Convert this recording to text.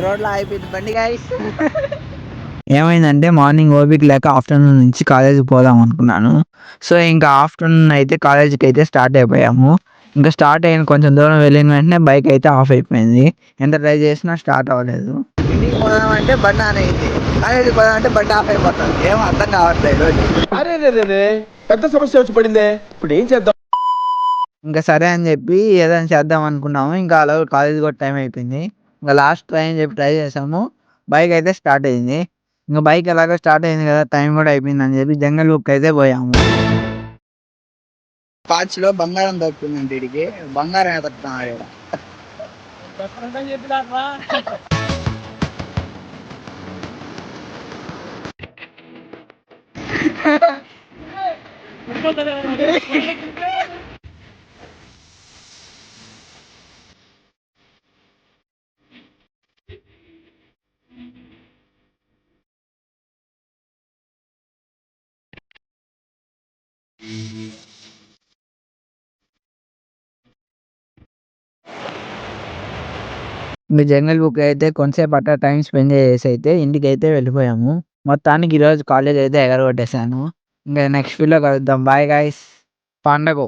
రోడ్లో అయిపోయింది బండి గాయస్. ఏమైందంటే మార్నింగ్ ఓపిక లేక ఆఫ్టర్నూన్ నుంచి కాలేజీకి పోదాం అనుకున్నాను. సో ఇంకా ఆఫ్టర్నూన్ అయితే కాలేజీకి అయితే స్టార్ట్ అయిపోయాము. ఇంకా స్టార్ట్ అయిన కొంచెం దూరం వెళ్ళిన వెంటనే బైక్ అయితే ఆఫ్ అయిపోయింది. ఎంత ట్రై చేసినా స్టార్ట్ అవ్వలేదు. ఇంటికి పోదామంటే బండి ఆన్ అయింది, కాలేజీకి పోదామంటే బండి ఆఫ్ అయిపోతుంది. ఏమో అర్థం కావట్లేదు. అరే పెద్ద సమస్య వచ్చి పడిందే, ఇప్పుడు ఏం చేద్దాం? ఇంకా సరే అని చెప్పి ఏదైనా చేద్దాం అనుకున్నాము. ఇంకా అలా కాలేజీ కూడా టైం అయిపోయింది. ఇంకా లాస్ట్ ట్రై అని చెప్పి ట్రై చేసాము. బైక్ అయితే స్టార్ట్ అయింది. ఇంకా బైక్ ఎలాగో స్టార్ట్ అయింది కదా, టైం కూడా అయిపోయింది అని చెప్పి జంగల్ బుక్ అయితే పోయాము. పాచిలో బంగారం దొరుకుతుందండి. వీడికి బంగారం ఎదుగుతున్నాడు. ఇంకా జంగల్ బుక్ అయితే కొంతసేపు అట్లా టైం స్పెండ్ చేసి అయితే ఇంటికి అయితే వెళ్ళిపోయాము. మొత్తానికి ఈరోజు కాలేజ్ అయితే ఎగరగొట్టేసాను. ఇంకా నెక్స్ట్ వీడియో కలుద్దాం. Bye guys. పండగ.